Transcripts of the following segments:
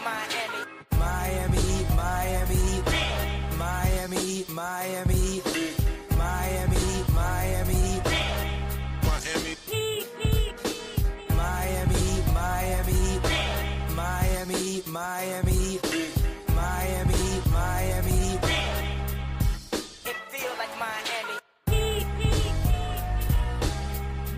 Miami. Miami, Miami, Miami, Miami, Miami, Miami, Miami, Miami, Miami, Miami, Miami, Miami, Miami. It feels like Miami.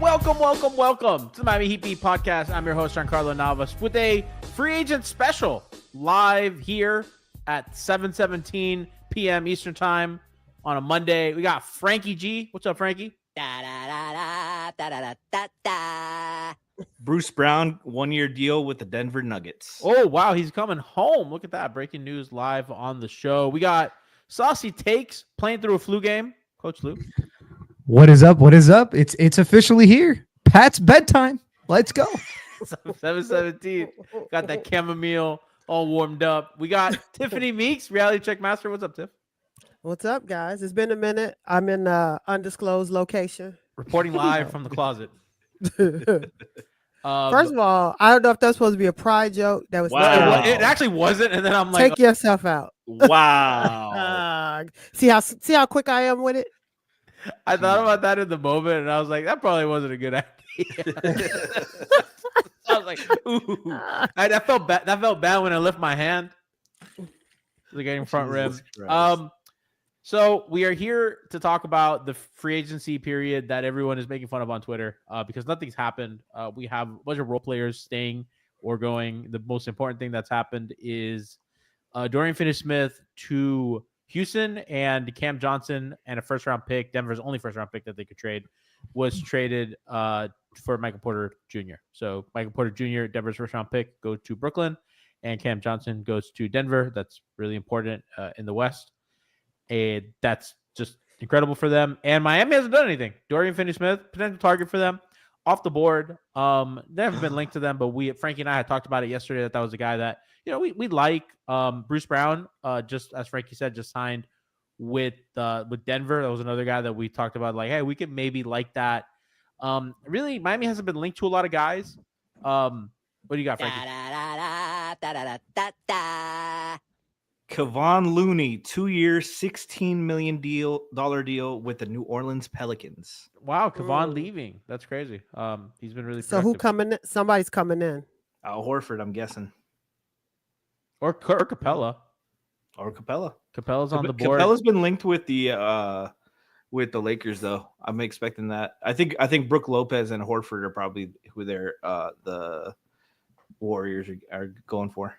Welcome to the Miami Heat Beat Podcast. I'm your host, Giancarlo Navas, with a free agent special live here at 7:17 p.m. Eastern Time on a Monday. We got Franky G. What's up, Franky? Bruce Brown, 1-year deal with the Denver Nuggets. Oh, wow. He's coming home. Look at that. Breaking news live on the show. We got Saucy Takes playing through a flu game. Coach Luke. What is up? What is up? It's officially here. Pat's bedtime. Let's go. 7:17. Got that chamomile all warmed up. We got Tiffany Meeks, reality check master. What's up, Tiff? What's up, guys? It's been a minute. I'm in an undisclosed location. Reporting live from the closet. First of all, I don't know if that's supposed to be a pride joke. That was Wow. It actually wasn't, and then I'm like, take yourself out. Wow. See how quick I am with it. I thought about that in the moment, and I was like, that probably wasn't a good idea. I was like, ooh. That felt bad. That felt bad when I lift my hand. Like getting front rim. So we are here to talk about the free agency period that everyone is making fun of on Twitter because nothing's happened. We have a bunch of role players staying or going. The most important thing that's happened is Dorian Finney-Smith to Houston, and Cam Johnson and a first-round pick, Denver's only first-round pick that they could trade, was traded for Michael Porter Jr. So Michael Porter Jr., Denver's first-round pick, goes to Brooklyn, and Cam Johnson goes to Denver. That's really important in the West. And that's just incredible for them. And Miami hasn't done anything. Dorian Finney-Smith, potential target for them, off the board. They haven't been linked to them, but Frankie and I had talked about it yesterday that was a guy that, you know, we like. Bruce Brown, just as Frankie said, just signed with Denver. That was another guy that we talked about, like, hey, we could maybe like that. Really, Miami hasn't been linked to a lot of guys. What do you got, Frankie? Kevon Looney, 2-year, $16 million deal with the New Orleans Pelicans. Wow, Kevon leaving. That's crazy. He's been really So who coming in? Somebody's coming in. Al Horford, I'm guessing. Or Capella. Or Capella. Capella's on the board. Capella's been linked with the Lakers, though. I'm expecting that. I think Brook Lopez and Horford are probably who the Warriors are going for.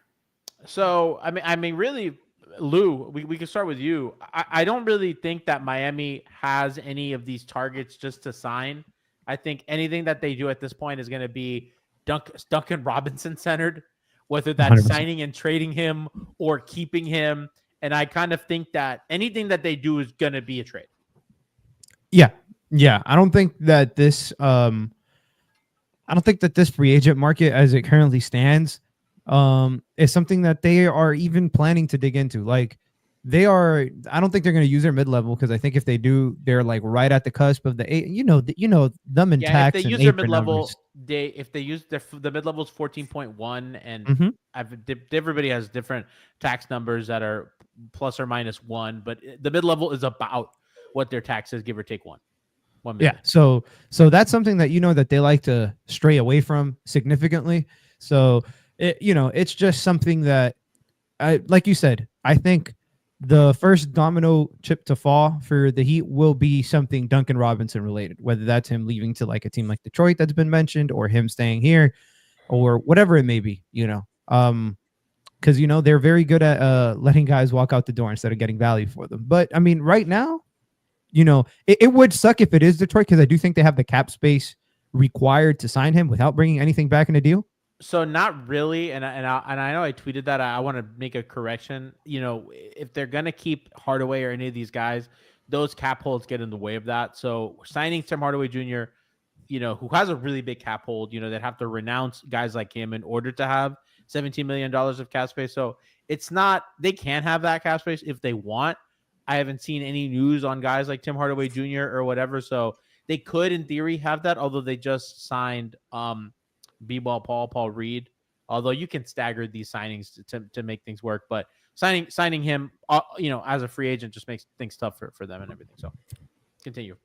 So I mean, really, Lou, we can start with you. I don't really think that Miami has any of these targets just to sign. I think anything that they do at this point is going to be Duncan Robinson centered, whether that's 100%. Signing and trading him or keeping him. And I kind of think that anything that they do is going to be a trade. Yeah. I don't think that this free agent market as it currently stands is something that they are even planning to dig into. Like I don't think they're going to use their mid-level, because I think if they do, they're like right at the cusp of the them and tax. If they use their mid-level, the mid-level is 14.1, and everybody has different tax numbers that are plus or minus 1, but the mid-level is about what their tax is, give or take 1 million. Yeah. So that's something that, that they like to stray away from significantly. So it's just something that, like you said, I think the first domino chip to fall for the Heat will be something Duncan Robinson related, whether that's him leaving to like a team like Detroit that's been mentioned, or him staying here, or whatever it may be, because, they're very good at letting guys walk out the door instead of getting value for them. But I mean, right now, it would suck if it is Detroit, because I do think they have the cap space required to sign him without bringing anything back in a deal. So not really, and I know I tweeted that. I want to make a correction. If they're gonna keep Hardaway or any of these guys, those cap holds get in the way of that. So signing Tim Hardaway Jr., who has a really big cap hold, they'd have to renounce guys like him in order to have $17 million of cap space. So it's not, they can have that cap space if they want. I haven't seen any news on guys like Tim Hardaway Jr. or whatever. So they could, in theory, have that, although they just signed B-Ball Paul Reed Although you can stagger these signings to make things work, but signing him, as a free agent just makes things tough for them and everything. So continue.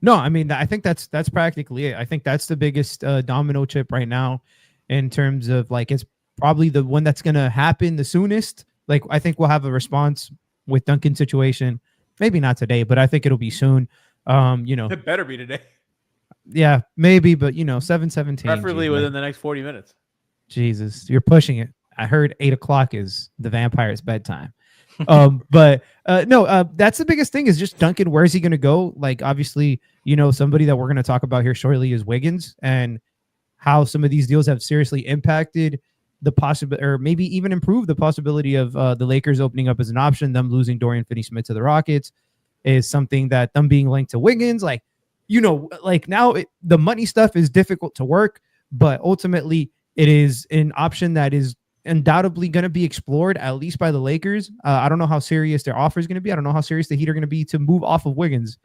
No, I mean, I think that's practically it. I think that's the biggest domino chip right now in terms of like, it's probably the one that's going to happen the soonest. Like, I think we'll have a response with Duncan's situation. Maybe not today, but I think it'll be soon. It better be today. Yeah, maybe, but 7:17. Preferably within the next 40 minutes. Jesus, you're pushing it. I heard 8:00 is the vampire's bedtime. But that's the biggest thing is just Duncan. Where's he going to go? Like, obviously, somebody that we're going to talk about here shortly is Wiggins, and how some of these deals have seriously impacted the possibility, or maybe even improved the possibility of the Lakers opening up as an option. Them losing Dorian Finney-Smith to the Rockets is something that them being linked to Wiggins, like, now the money stuff is difficult to work, but ultimately it is an option that is undoubtedly going to be explored, at least by the Lakers. I don't know how serious their offer is going to be. I don't know how serious the Heat are going to be to move off of Wiggins,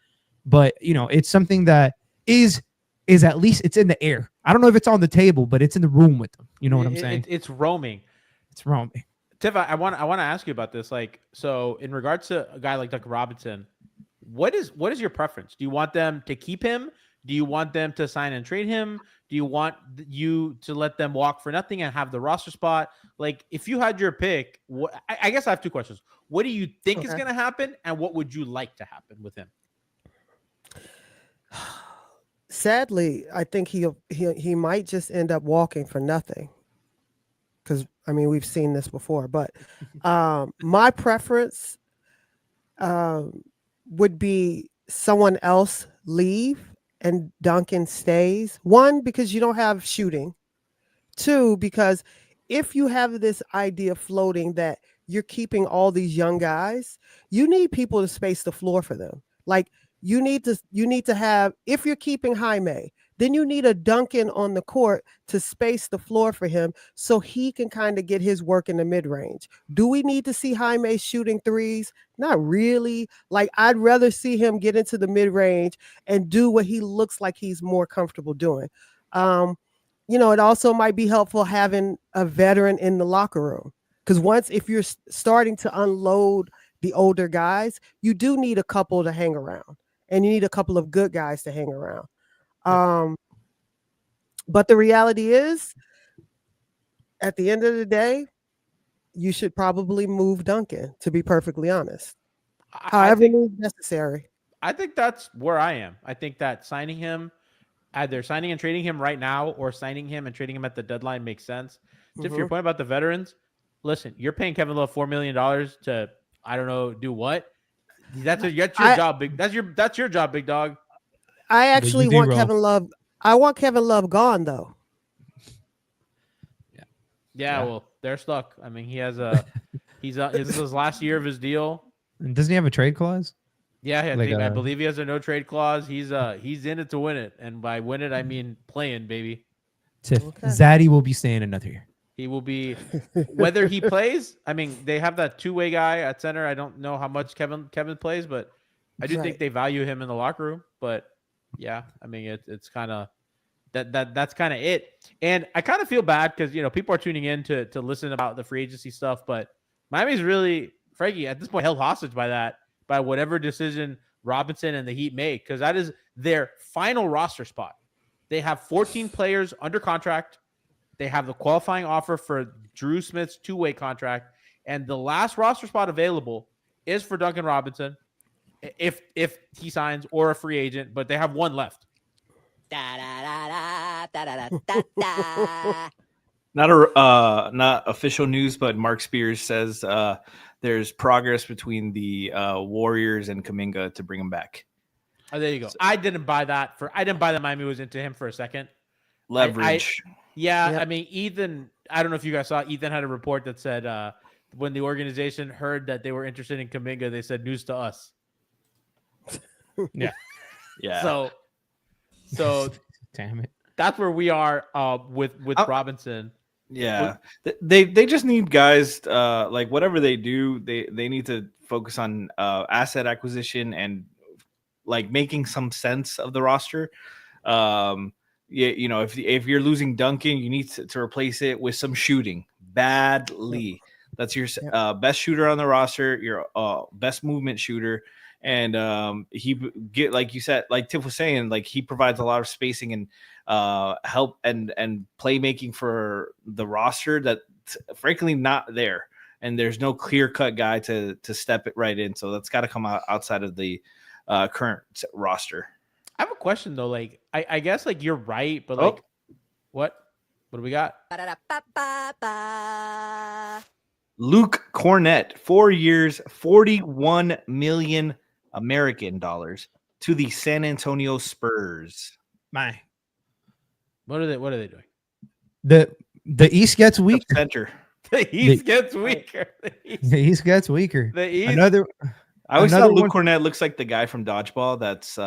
but it's something that is at least it's in the air. I don't know if it's on the table, but it's in the room with them. You know what I'm saying? It's roaming. It's roaming. Tiff, I want to ask you about this. Like, so in regards to a guy like Duncan Robinson, what is your preference? Do you want them to keep him? Do you want them to sign and trade him? Do you want you to let them walk for nothing and have the roster spot? Like, if you had your pick, I guess I have two questions. What do you think is going to happen, and what would you like to happen with him? Sadly, I think he might just end up walking for nothing. Because we've seen this before. But my preference would be someone else leave and Duncan stays. One, because you don't have shooting. Two, because if you have this idea floating that you're keeping all these young guys, you need people to space the floor for them. Like, you need to have, if you're keeping Jaime, then you need a Duncan on the court to space the floor for him so he can kind of get his work in the mid-range. Do we need to see Jaime shooting threes? Not really. Like, I'd rather see him get into the mid-range and do what he looks like he's more comfortable doing. It also might be helpful having a veteran in the locker room, because if you're starting to unload the older guys, you do need a couple to hang around, and you need a couple of good guys to hang around. But the reality is, at the end of the day, you should probably move Duncan, to be perfectly honest. However necessary. I think that's where I am. I think that signing him, either signing and trading him right now or signing him and trading him at the deadline makes sense. To your point about the veterans, listen, you're paying Kevin Love $4 million to, I don't know, do what? That's your job, big. That's your job, big dog. I actually want Kevin Love. I want Kevin Love gone, though. Yeah. Well, they're stuck. He has this is his last year of his deal. And doesn't he have a trade clause? Yeah, I believe he has a no trade clause. He's in it to win it, and by win it I mean playing, baby. Zaddy will be staying another year. He will be, whether he plays. They have that two-way guy at center. I don't know how much Kevin plays, but I do think they value him in the locker room. But yeah, it's kind of that's kind of it. And I kind of feel bad because people are tuning in to listen about the free agency stuff, but Miami's really, Franky, at this point held hostage by whatever decision Robinson and the Heat make, because that is their final roster spot. They have 14 players under contract. They have the qualifying offer for Drew Smith's two-way contract, and the last roster spot available is for Duncan Robinson, if he signs, or a free agent, but they have one left. Not official news, but Mark Spears says there's progress between the Warriors and Kaminga to bring him back. Oh, there you go. I didn't buy that Miami was into him for a second. Leverage. Ethan, I don't know if you guys saw, Ethan had a report that said when the organization heard that they were interested in Kaminga, they said news to us. Yeah. So damn it. That's where we are with Robinson. Yeah. They just need guys like whatever they do, they need to focus on asset acquisition and like making some sense of the roster. you know, if you're losing Duncan, you need to replace it with some shooting badly. That's your best shooter on the roster, your best movement shooter. And he get, like you said, like Tiff was saying, like he provides a lot of spacing and help and playmaking for the roster that's frankly not there. And there's no clear cut guy to step it right in. So that's got to come out outside of the current roster. I have a question though. Like, I guess like you're right, but like, what do we got? Luke Cornett, 4 years, 41 million American dollars to the San Antonio Spurs. My, What are they doing? the East gets weaker. Center. The East gets weaker. The East gets weaker. The East. Another. I always Another thought Luke one- Cornett looks like the guy from Dodgeball. That's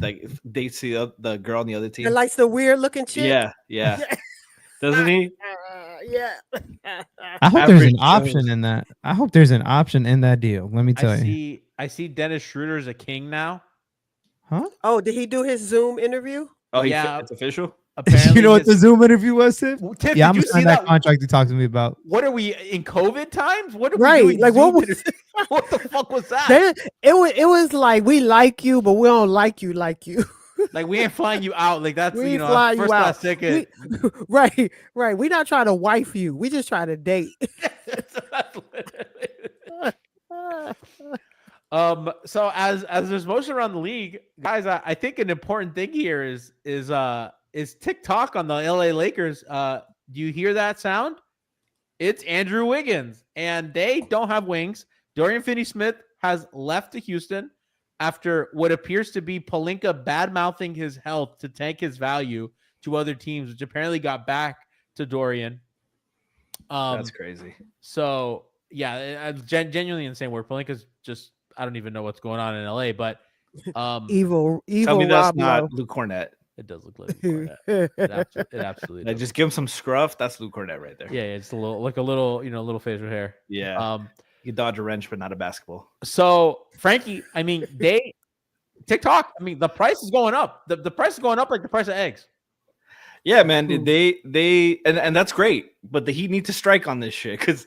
like dates the girl on the other team. And likes the weird looking chick. Yeah. Doesn't he? Yeah. I hope there's Average an option Jones. in that. I hope there's an option in that deal. Let me tell you. I see Dennis Schroeder's a king now. Huh? Oh, did he do his Zoom interview? Oh, Yeah. it's official. Apparently, You know what the Zoom interview was, Tiff? Tiff, Yeah, I'm did gonna you see sign that that? contract you talked to me about. What are we in COVID times? What are we Right, doing? like, what Zoom was- what the fuck was that? It was like, we like you, but we don't like you. Like, we ain't flying you out. Like, that's, We you ain't know, flying you first class out. ticket. Right. We not trying to wife you. We just trying to date. So as there's motion around the league, guys, I think an important thing here is TikTok on the LA Lakers. Do you hear that sound? It's Andrew Wiggins, and they don't have wings. Dorian Finney-Smith has left to Houston after what appears to be Pelinka bad-mouthing his health to tank his value to other teams, which apparently got back to Dorian. That's crazy. So yeah, genuinely insane. Where Pelinka's just, I don't even know what's going on in LA, but Evil Tell me that's Rob not Lowe. Luke Cornett. it does look like Luke Cornett. It absolutely Like, does. just give him some scruff. That's Luke Cornett right there. Yeah, it's a little facial hair. Yeah. You dodge a wrench, but not a basketball. So Franky, I mean, TikTok, I mean, the price is going up. The price is going up like the price of eggs. Yeah, man. They and that's great, but the Heat need to strike on this shit because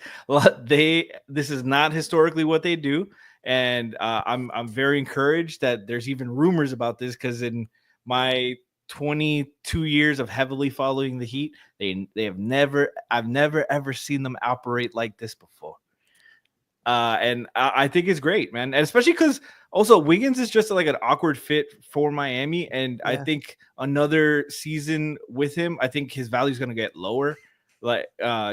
this is not historically what they do, and I'm very encouraged that there's even rumors about this because in my 22 years of heavily following the Heat, I've never ever seen them operate like this before. And I think it's great, man. And especially because also Wiggins is just like an awkward fit for Miami. And I think another season with him, I think his value is going to get lower. Like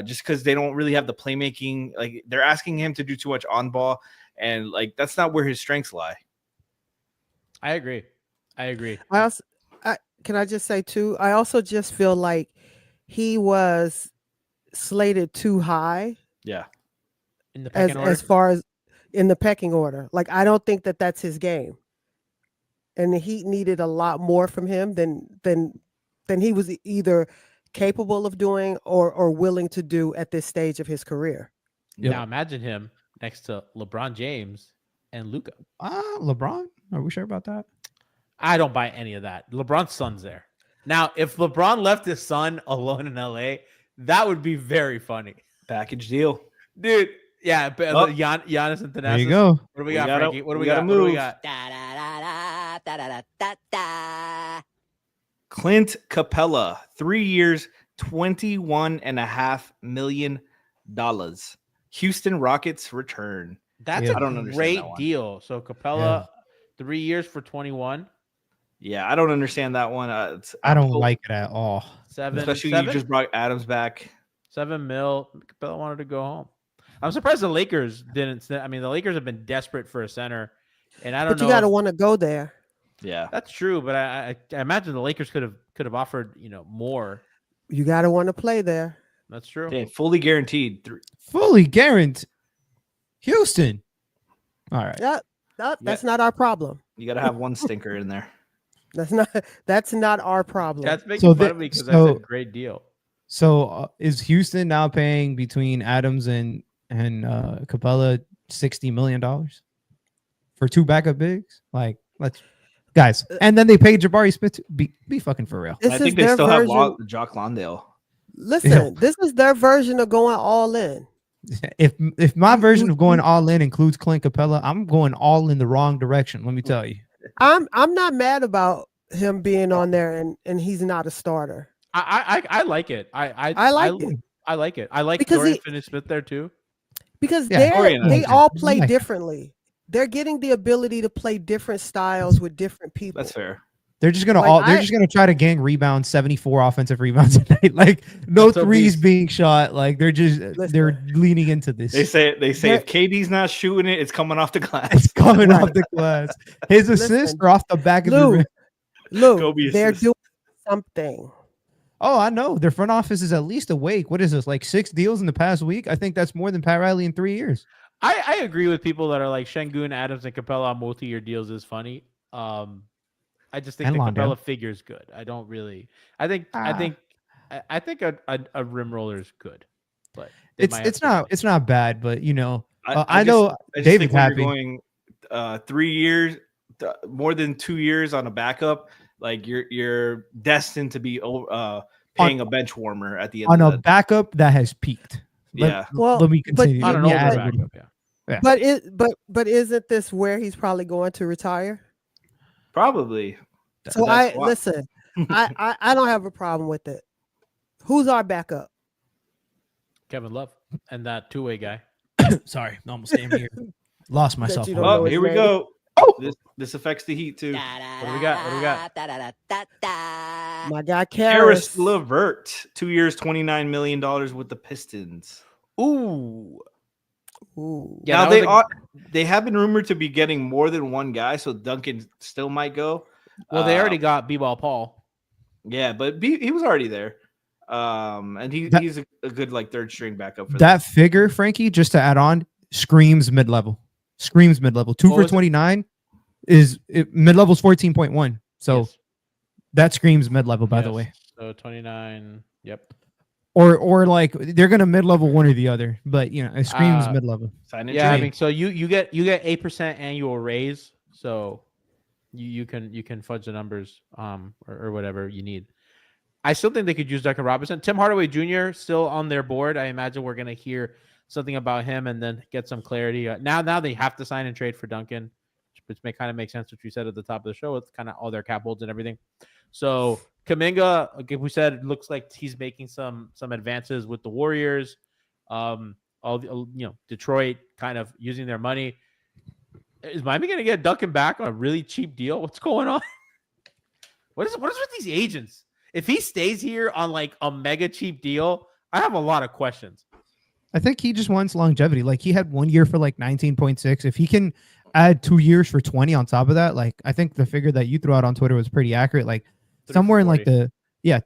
just because they don't really have the playmaking, like they're asking him to do too much on ball. And like, that's not where his strengths lie. I agree. Can I just say too, I also just feel like he was slated too high. Yeah. In the pecking order. As far as in the pecking order. Like, I don't think that that's his game. And the Heat needed a lot more from him than he was either capable of doing or willing to do at this stage of his career. Now imagine him next to LeBron James and Luka. LeBron? Are we sure about that? I don't buy any of that. LeBron's son's there. Now, if LeBron left his son alone in LA, that would be very funny. Package deal. Dude, yeah, but Giannis and Thanasis. There you go. What do we got, gotta- Frankie? What do we we gotta got? What do we move. got? Clint Capella, 3 years, $21.5 million. Houston Rockets return. That's Yeah. I don't a understand great that one. deal. So Capella, 3 years for 21. Yeah, I don't understand that one. I don't like it at all. especially seven, you just brought Adams back. $7 million. Capella wanted to go home. I'm surprised the Lakers didn't. I mean, the Lakers have been desperate for a center, and I don't But know. you got to want to go there. Yeah, That's true, but I imagine the Lakers could have offered more. You got to want to play there. That's true. Damn, fully guaranteed. Fully guaranteed. Houston. All right. That's not our problem. You got to have one stinker in there. That's not our problem. That's making So fun the- of me because I so- said great deal. So is Houston now paying between Adams and Capella $60 million for two backup bigs? Like, let's guys. And then they paid Jabari Smith. Be fucking for real. This I is think they their still have version. Jock Londale. Listen, this is their version of going all in. If my version of going all in includes Clint Capella, I'm going all in the wrong direction. Let me tell you. I'm not mad about him being on there and he's not a starter. I like it. I like it. I like it. I like Because Dorian Finney-Smith there too. Because Yeah, they all play like it. differently. They're getting the ability to play different styles with different people. That's fair. They're just gonna Like, they're just gonna try to gang rebound 74 offensive rebounds a night. Like no That's threes obese. being shot. Like they're Listen. leaning into this. They say if KD's not shooting it, it's coming off the glass. It's coming Right. off the glass. His assists Listen, are off the back of the rim. Kobe They're assist. doing something. Oh, I know. Their front office is at least awake. What is this? Like 6 deals in the past week? I think that's more than Pat Riley in 3 years. I agree with people that are like Şengün, Adams, and Capella on multi-year deals is funny. I just think And the Londale. Capella figure's good. I don't really. I think a rim roller is good, but they might have It's not bad, but you know, I just- know I just David's think when happy. you're going 3 years, more than 2 years on a backup, like you're destined to be paying a bench warmer at the end. On of a the backup that has peaked. Yeah. Well, let me but- continue. I don't Let know. me add Backup, everybody. yeah. But isn't this where he's probably going to retire? Probably. So That's why- listen, I don't have a problem with it. Who's our backup? Kevin Love and that two-way guy. Sorry, almost damn here. Lost myself. you on don't that. know Oh, his here we name. go. Oh! This affects the Heat too. What do we got? My guy Karis Karis. LeVert, 2 years, $29 million with the Pistons. Ooh. Ooh. Yeah, now that was they have been rumored to be getting more than one guy, so Duncan still might go. Well, they already got B-Ball Paul. Yeah, but he was already there. And he's a good like third string backup for That figure, Frankie, just to add on, screams mid-level. Screams mid-level. 2 What for was it? 29 is mid-level's 14.1. So Yes. that screams mid-level, by the Yes. way. So 29. Yep. Or like they're gonna mid-level one or the other, but you know, it screams mid-level. Sign it Yeah, to I me. mean, so you get 8% annual raise, so you can fudge the numbers or whatever you need. I still think they could use Duncan Robinson. Tim Hardaway Jr. still on their board. I imagine we're gonna hear something about him and then get some clarity. Now they have to sign and trade for Duncan, which may kind of make sense, which we said at the top of the show with kind of all their cap holds and everything. So Kaminga, like we said, it looks like he's making some advances with the Warriors. Detroit kind of using their money. Is Miami going to get Duncan back on a really cheap deal? What's going on? What is with these agents? If he stays here on like a mega cheap deal, I have a lot of questions. I think he just wants longevity. Like he had 1 year for like 19.6. If he can add 2 years for 20 on top of that, like I think the figure that you threw out on Twitter was pretty accurate. Like 3 somewhere for in like 40.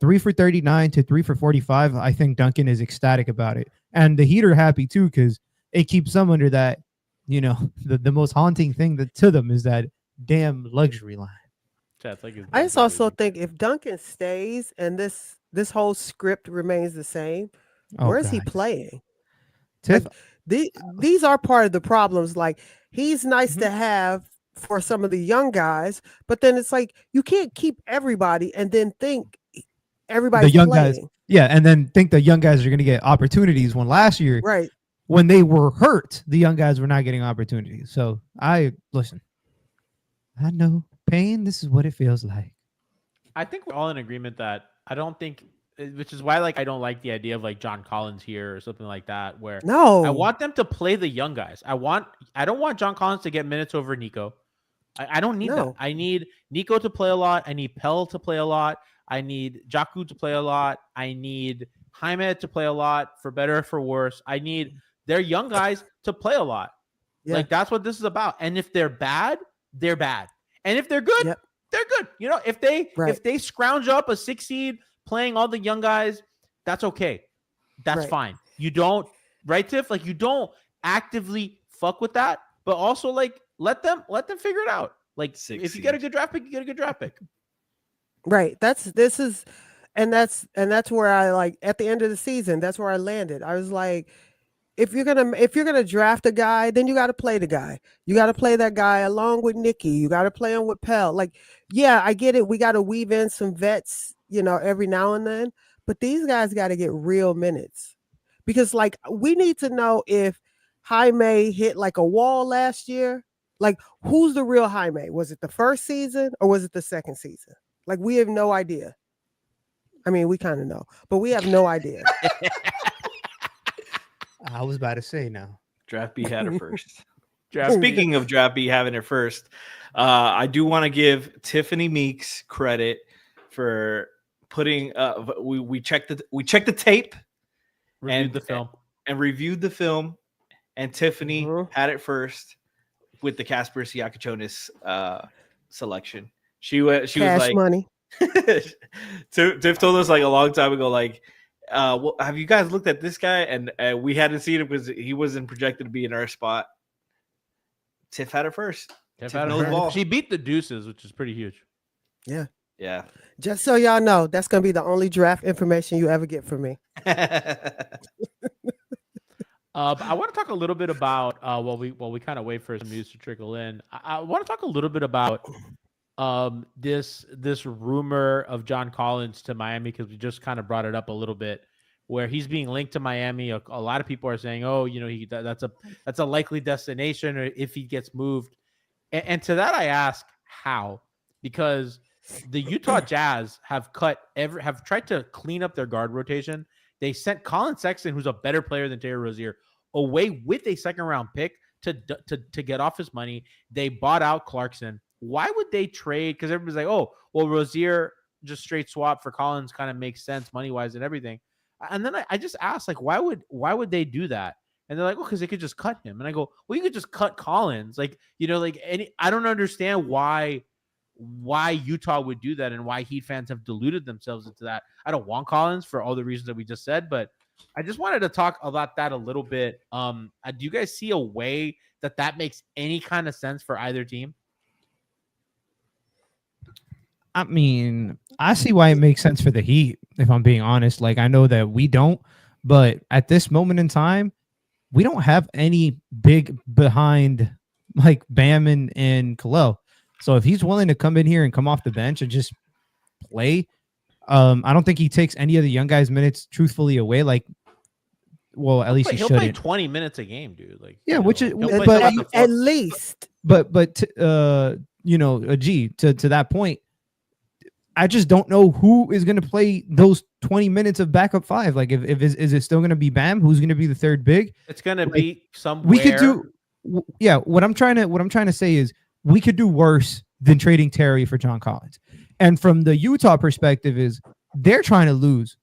3 for 39 to 3 for 45. I think Duncan is ecstatic about it. And the Heat are happy too, because it keeps them under that, you know, the most haunting thing to them is that damn luxury line. Chat's like I just also think if Duncan stays and this whole script remains the same, Oh, where is he God. playing? Tiff, These are part of the problems. Like he's nice Mm-hmm. to have for some of the young guys, but then it's like you can't keep everybody and then think everybody's young playing. guys. Yeah, and then think the young guys are going to get opportunities when last year, Right. when they were hurt, the young guys were not getting opportunities. So I know pain. This is what it feels like. I think we're all in agreement that I don't think, which is why like I don't like the idea of like John Collins here or something like that, where No. I want them to play the young guys. I don't want John Collins to get minutes over Niko. I don't need that. No. I need Niko to play a lot. I need Pell to play a lot. I need Jaku to play a lot. I need Jaime to play a lot, for better or for worse. I need their young guys to play a lot. Yeah. Like that's what this is about. And if they're bad, they're bad. And if they're good, Yep. they're good. You know, if they Right. scrounge up a 6 seed playing all the young guys, that's okay. That's Right. fine. You don't, right, Tiff? Like you don't actively fuck with that, but also like let them figure it out. Like Six if you get a seed. good draft pick, you get a good draft pick. Right. That's where I like at the end of the season, that's where I landed. I was like, if you're gonna draft a guy, then you got to play the guy. You got to play that guy along with Nikki. You got to play him with Pell. Like, yeah, I get it. We got to weave in some vets, every now and then. But these guys got to get real minutes because, like, we need to know if Jaime hit like a wall last year. Like, who's the real Jaime? Was it the first season or was it the second season? Like, we have no idea. I mean, we kind of know, but we have no idea. I was about to say now. Draft B had it first. Speaking of Draft B having it first, I do want to give Tiffany Meeks credit for putting. We checked the tape, Reviewed the film, and reviewed the film, and Tiffany had it first with the Casper Siakachonis selection. She was like money. Tiff told us like a long time ago, like, well, have you guys looked at this guy? And we hadn't seen him because he wasn't projected to be in our spot. Tiff had it first. Tiff had it first. She beat the Deuces, which is pretty huge. Yeah. Yeah. Just so y'all know, that's gonna be the only draft information you ever get from me. I want to talk a little bit about while we kind of wait for some news to trickle in. I want to talk a little bit about this rumor of John Collins to Miami, because we just kind of brought it up a little bit, where he's being linked to Miami. A lot of people are saying, oh, that's a likely destination, or if he gets moved. And to that I ask, how? Because the Utah Jazz have tried to clean up their guard rotation. They sent Colin Sexton, who's a better player than Terry Rozier, away with a second-round pick to get off his money. They bought out Clarkson. Why would they trade? Because everybody's like, oh, well, Rozier just straight swap for Collins kind of makes sense money-wise and everything. And then I just asked, like, why would they do that? And they're like, well, because they could just cut him. And I go, well, you could just cut Collins. Like, I don't understand why Utah would do that and why Heat fans have deluded themselves into that. I don't want Collins for all the reasons that we just said, but I just wanted to talk about that a little bit. Do you guys see a way that makes any kind of sense for either team? I mean, I see why it makes sense for the Heat, if I'm being honest. Like, I know that we don't, but at this moment in time, we don't have any big behind like Bam and Khalil. So if he's willing to come in here and come off the bench and just play, I don't think he takes any of the young guys' minutes truthfully away. Like, well, at least he'll play 20 minutes a game, dude. Like, yeah, which is but at least. But to that point, I just don't know who is going to play those 20 minutes of backup five. Like, is it still going to be Bam? Who's going to be the third big? It's going to be somewhere. We could do. Yeah, what I'm trying to say is we could do worse than trading Terry for John Collins. And from the Utah perspective, is they're trying to lose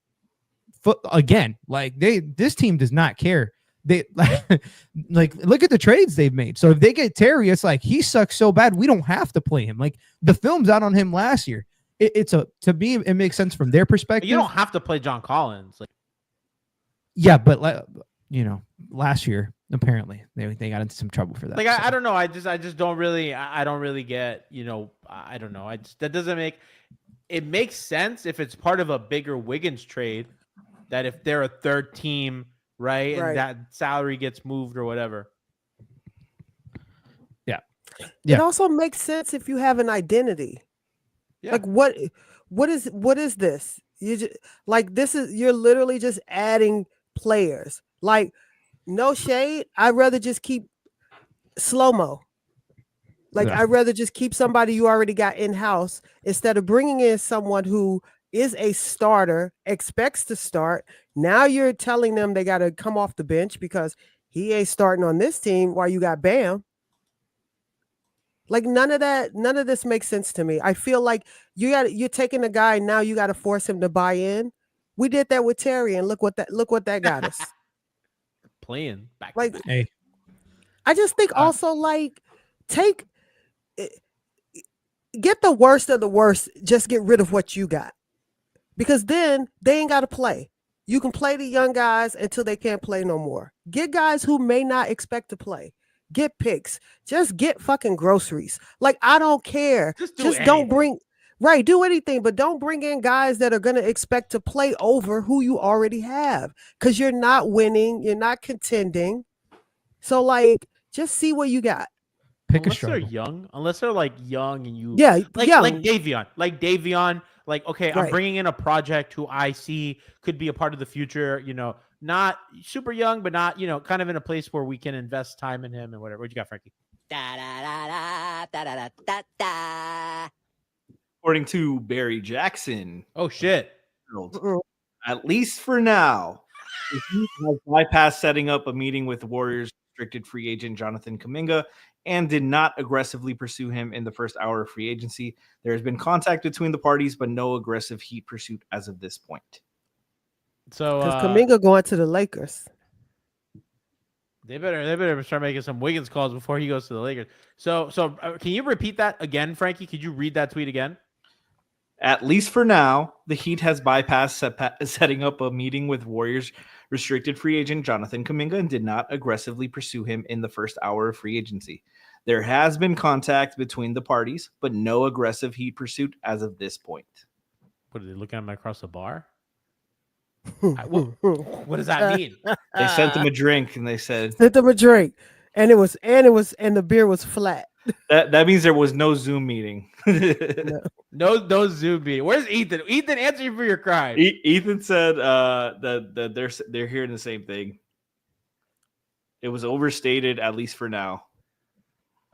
again. Like, this team does not care. They like look at the trades they've made. So if they get Terry, it's like he sucks so bad we don't have to play him. Like, the film's out on him last year. To me, it makes sense from their perspective. You don't have to play John Collins. Like, yeah, but last year apparently they got into some trouble for that. Like, I don't know. I just don't really. I don't really get. I don't know. That doesn't make. It makes sense if it's part of a bigger Wiggins trade. That if they're a third team, right, and that salary gets moved or whatever. Yeah. It also makes sense if you have an identity. Yeah. Like, what is this? You just like you're literally just adding players. Like, no shade. I'd rather just keep slow-mo. Like, I'd rather just keep somebody you already got in-house instead of bringing in someone who is a starter, expects to start. Now you're telling them they got to come off the bench because he ain't starting on this team while you got Bam. Like, none of this makes sense to me. I feel like you're taking a guy, now you got to force him to buy in. We did that with Terry, and look what that got us. Playing back. Like, back. Hey. I just think also, like, get the worst of the worst. Just get rid of what you got, because then they ain't got to play. You can play the young guys until they can't play no more. Get guys who may not expect to play. Get picks. Just get fucking groceries. Like, I don't care. Just don't bring. Right, do anything, but don't bring in guys that are going to expect to play over who you already have, because you're not winning, you're not contending. So, like, just see what you got. Pick a Unless they're struggle. young, unless they're like young and you, Yeah, like young. Davion, like okay, I'm Right. bringing in a project who I see could be a part of the future. You know, not super young, but not kind of in a place where we can invest time in him and whatever. What you got, Frankie? Da da da da da da da da. According to Barry Jackson, Oh shit! at least for now, the Heat has bypassed setting up a meeting with the Warriors restricted free agent Jonathan Kaminga and did not aggressively pursue him in the first hour of free agency. There has been contact between the parties, but no aggressive Heat pursuit as of this point. So Because Kaminga going to the Lakers. they better start making some Wiggins calls before he goes to the Lakers. So can you repeat that again, Frankie? Could you read that tweet again? At least for now, the Heat has bypassed setting up a meeting with Warriors restricted free agent Jonathan Kaminga and did not aggressively pursue him in the first hour of free agency. There has been contact between the parties, but no aggressive Heat pursuit as of this point. What are they looking at him across the bar? What does that mean? They sent him a drink and they said Sent them a drink, and the beer was flat. that means there was no Zoom meeting. No Zoom meeting. Where's Ethan? Ethan, answer you for your crime. Ethan said that they're hearing the same thing. It was overstated, at least for now.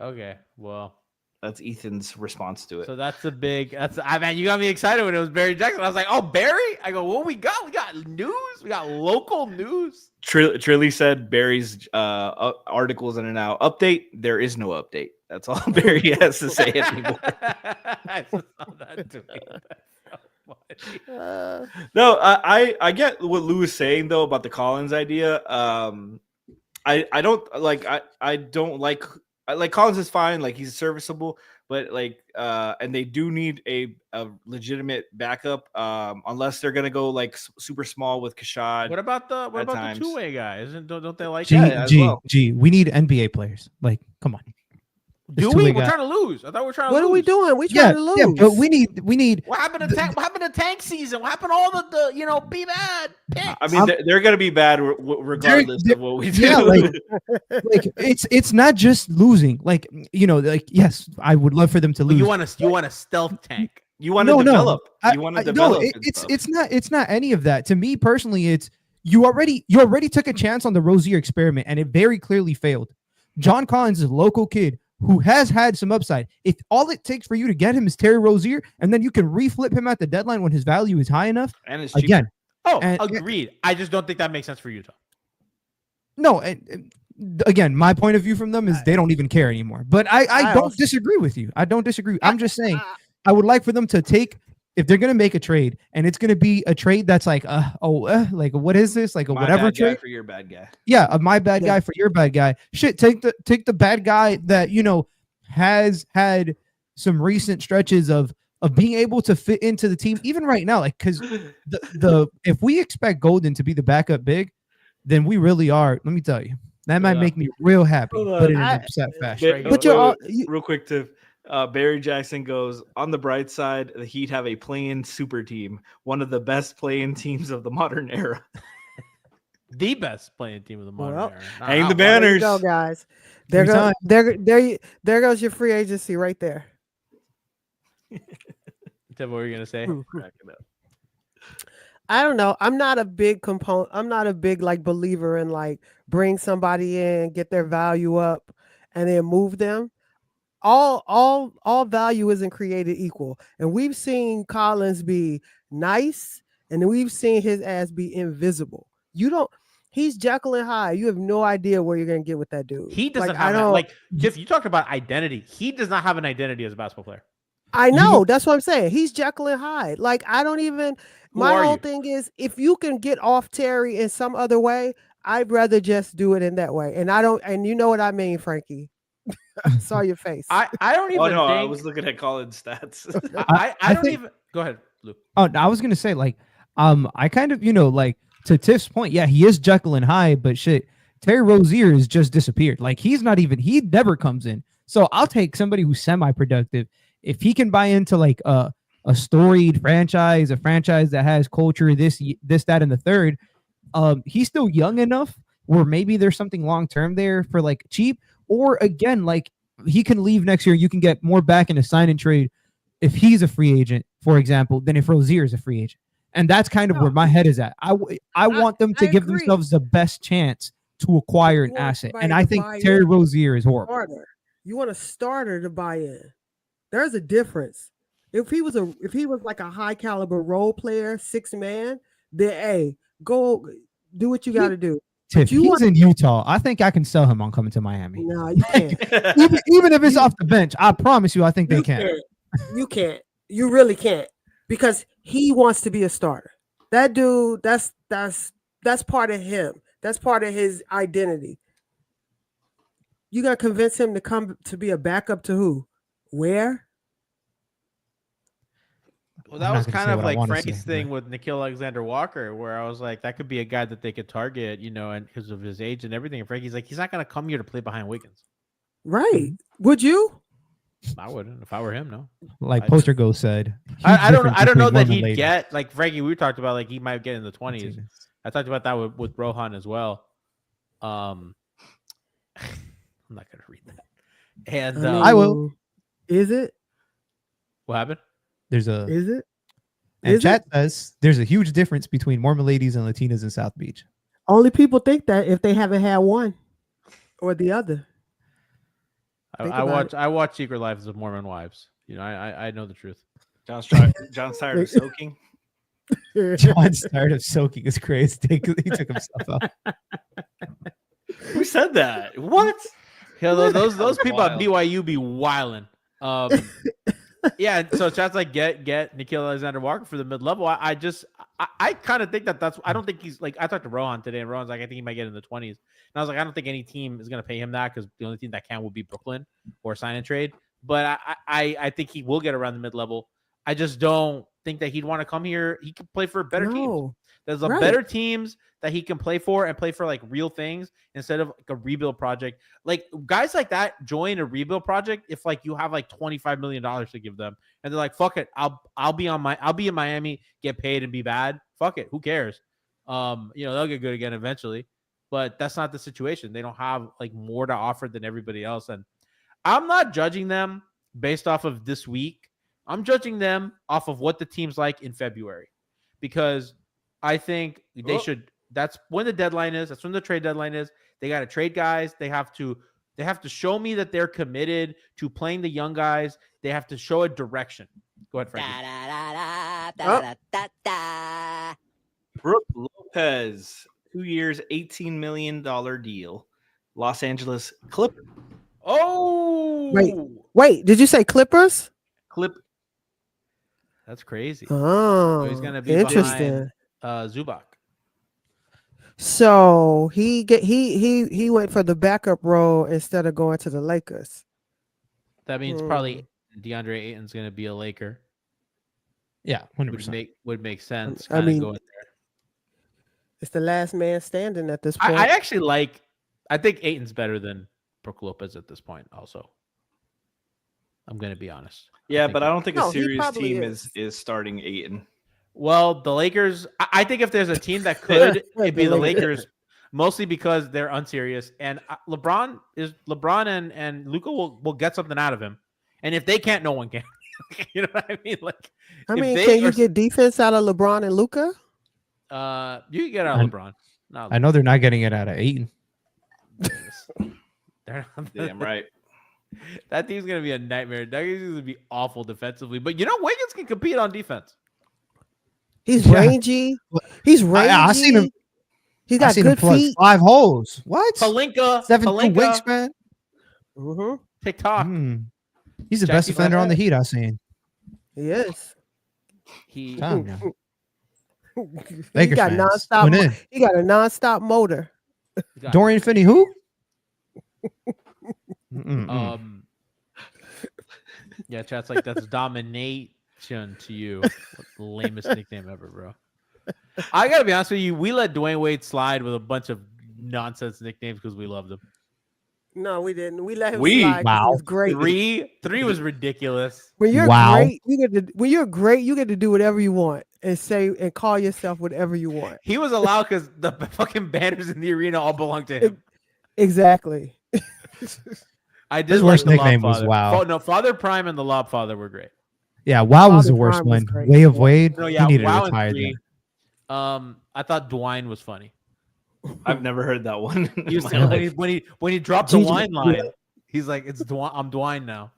Okay, well, that's Ethan's response to it. So that's a big. Man, you got me excited when it was Barry Jackson. I was like, oh, Barry. I go, what we got? We got news. We got local news. Trilly said Barry's articles in and out. Update. There is no update. That's all Barry has to say anymore. I saw that tweet. That's so funny. No, I get what Lou is saying though about the Collins idea. I don't like Collins is fine, like he's serviceable, but like and they do need a legitimate backup unless they're gonna go like super small with Kashad. What about the two-way guy? Don't they like G, we need NBA players. Like, come on. Do we? We're trying to lose. I thought we were trying to lose. What are we doing? We trying to lose. Yeah, but we need. What happened to tank season? What happened to all the be bad picks? I mean, they're going to be bad regardless of what we do. Yeah, like it's not just losing. Like, yes, I would love for them to lose. You want a stealth tank. You want to develop. You want to develop. It's not any of that. To me personally, it's you already took a chance on the Rozier experiment, and it very clearly failed. John Collins is a local kid who has had some upside. If all it takes for you to get him is Terry Rozier, and then you can reflip him at the deadline when his value is high enough. And it's again. Agreed. I just don't think that makes sense for Utah. No, and again, my point of view from them is they don't even care anymore. But I don't disagree with you. I don't disagree. I'm just saying I would like for them to take, if they're going to make a trade, and it's going to be a trade that's like, like what is this? Like a my whatever bad trade guy for your bad guy. Yeah, my bad guy for your bad guy. Shit, take the bad guy that has had some recent stretches of being able to fit into the team, even right now. Like, because the if we expect Golden to be the backup big, then we really are. Let me tell you, that might make me real happy, but in an upset fashion. But real quick to. Barry Jackson goes, on the bright side, the Heat have a play-in super team, one of the best play-in teams of the modern era. The best playing team of the modern era. Hang the banners. There you go, guys. There goes your free agency right there. What were you gonna say? I don't know. I'm not a big like believer in like bring somebody in, get their value up, and then move them. All value isn't created equal, and we've seen Collins be nice, and we've seen his ass be invisible. He's Jekyll and Hyde. You have no idea where you're gonna get with that dude. He doesn't Jeff, you talked about identity. He does not have an identity as a basketball player. I know. That's what I'm saying. He's Jekyll and Hyde. Like, I don't even. My whole thing is, if you can get off Terry in some other way, I'd rather just do it in that way. And I don't. And you know what I mean, Frankie. I saw your face. I don't even. I was looking at Collins' stats. I don't even. Go ahead, Luke. Oh, I was gonna say I kind of like to Tiff's point. Yeah, he is Jekyll and Hyde, but shit, Terry Rozier has just disappeared. Like he never comes in. So I'll take somebody who's semi-productive if he can buy into like a a storied franchise, a franchise that has culture, this, that, and the third. He's still young enough where maybe there's something long term there for like cheap, or again, like he can leave next year. You can get more back in a sign and trade if he's a free agent, for example, than if Rozier is a free agent. And that's kind of where my head is at. I want them to give themselves the best chance to acquire an asset. And I think Terry Rozier is horrible. You want a starter to buy in. There's a difference. If he was like a high caliber role player, 6-man, then hey, go do what you got to do. If he's in Utah, I think I can sell him on coming to Miami. No, you can't. even if it's off the bench, I promise you, I think they can. You can't. You really can't, because he wants to be a starter. That dude, that's part of him. That's part of his identity. You got to convince him to come to be a backup to who? Where? Well, that was kind of like Franky's thing with Nickeil Alexander-Walker, where I was like, that could be a guy that they could target, you know, and because of his age and everything. And Franky's like, he's not going to come here to play behind Wiggins. Right. Would you? I wouldn't. If I were him, no. Like Poster Ghost said. I don't know that he'd get, like Franky, we talked about, like he might get in the 20s. I talked about that with Rohan as well. I'm not going to read that. And I will. Is it? What happened? Is it? And chat says there's a huge difference between Mormon ladies and Latinas in South Beach. Only people think that if they haven't had one or the other. I watch Secret Lives of Mormon Wives. You know, I know the truth. John's tired of soaking. John's tired of soaking is crazy. He took himself out. Who said that? What? Yeah, those people at BYU be wilding. Yeah, so chat's like get Nickeil Alexander-Walker for the mid-level. I kind of think that's. I don't think he's like. I talked to Rohan today, and Rohan's like, I think he might get in the 20s. And I was like, I don't think any team is going to pay him that, because the only team that can will be Brooklyn or sign and trade. But I think he will get around the mid-level. I just don't think that he'd want to come here. He could play for better teams. There's better teams that he can play for and play for like real things instead of like a rebuild project. Like guys like that join a rebuild project if like you have like $25 million to give them and they're like, fuck it, I'll be in Miami, get paid and be bad. Fuck it, who cares? You know, they'll get good again eventually. But that's not the situation. They don't have like more to offer than everybody else. And I'm not judging them based off of this week. I'm judging them off of what the team's like in February, because I think they should. That's when the deadline is. That's when the trade deadline is. They got to trade guys. They have to show me that they're committed to playing the young guys. They have to show a direction. Go ahead, Franky. Brook Lopez, 2 years, $18 million deal. Los Angeles Clippers. Oh, wait. Did you say Clippers? That's crazy. Oh, so he's gonna be interesting. Behind, Zubac. So he went for the backup role instead of going to the Lakers. That means probably DeAndre Ayton's going to be a Laker. Yeah, 100%. Would make sense. I mean, going there. It's the last man standing at this point. I actually I think Ayton's better than Brook Lopez at this point. Also, I'm going to be honest. Yeah, but I don't think a serious team is starting Ayton. Well, the Lakers, I think if there's a team that could, it'd be the Lakers, mostly because they're unserious. And LeBron and Luka will get something out of him. And if they can't, no one can. You know what I mean? Like, can you get defense out of LeBron and Luka? You can get out of LeBron. I know they're not getting it out of Ayton. Damn right. That team's going to be a nightmare. That team's going to be awful defensively. But you know, Wiggins can compete on defense. He's rangy. He's rangy. I seen him. He's got good feet. 5 holes. What? Palinka. 7 wingspan. Mm-hmm. TikTok. He's the best defender on the Heat I've seen. He is. He got nonstop. He got a nonstop motor. Dorian Finney, who? Yeah, chat's like that's domination to you. What's the lamest nickname ever, bro? I gotta be honest with you. We let Dwayne Wade slide with a bunch of nonsense nicknames because we loved him. No, we didn't. We let him We- slide. 'Cause wow. He was great. Three was ridiculous. When you're Wow. great, when you're great, you get to do whatever you want and say and call yourself whatever you want. He was allowed because the fucking banners in the arena all belong to him. Exactly. I did His like worst the nickname was Lobfather. Wow. No, Father Prime and the Lobfather were great. Yeah, Wow was Father the worst Prime was one. great. Way of Wade. No, He yeah, needed to Wow and retire 3. then. I thought Dwayne was funny. I've never heard that one. He was in my life. when he dropped the Gigi- wine line, he's like, "It's I'm Dwayne now."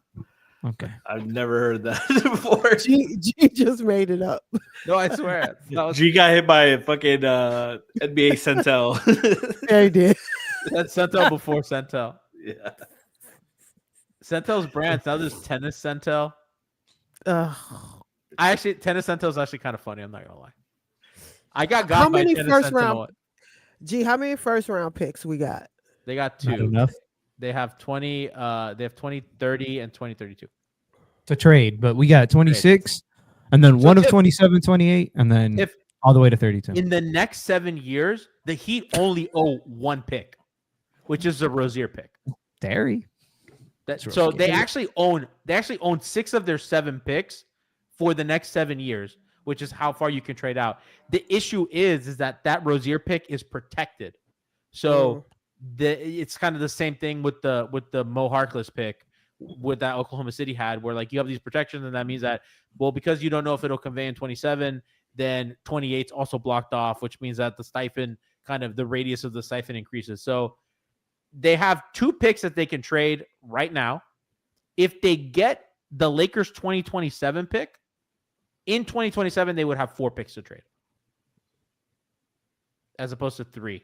Okay. I've never heard that before. G just made it up. No, I swear. That was, G got hit by a fucking NBA Centel. Yeah, he did. that's Centel before Centel. Yeah. Centel's brands now there's Tennis Centel. Ugh. Tennis Centel is actually kind of funny. I'm not gonna lie. I got How by many Tennis first Sentinel. round- G, how many first round picks we got? They got Not 2. enough They have 20. They have 2030 and 2032. to trade, but we got 26 and then So one of if- 27, 28, and then If all the way to 32. in the next 7 years, the Heat only owe 1 pick, which is the Rozier pick. Dairy. So they actually own 6 of their 7 picks for the next 7 years, which is how far you can trade out. The issue is that Rozier pick is protected. So it's kind of the same thing with the Mo Harkless pick with that Oklahoma City had, where like you have these protections, and that means that, well, because you don't know if it'll convey in 27, then 28's also blocked off, which means that the stipend, kind of the radius of the stipend increases. So they have 2 picks that they can trade right now. If they get the Lakers 2027 pick, in 2027, they would have 4 picks to trade, as opposed to 3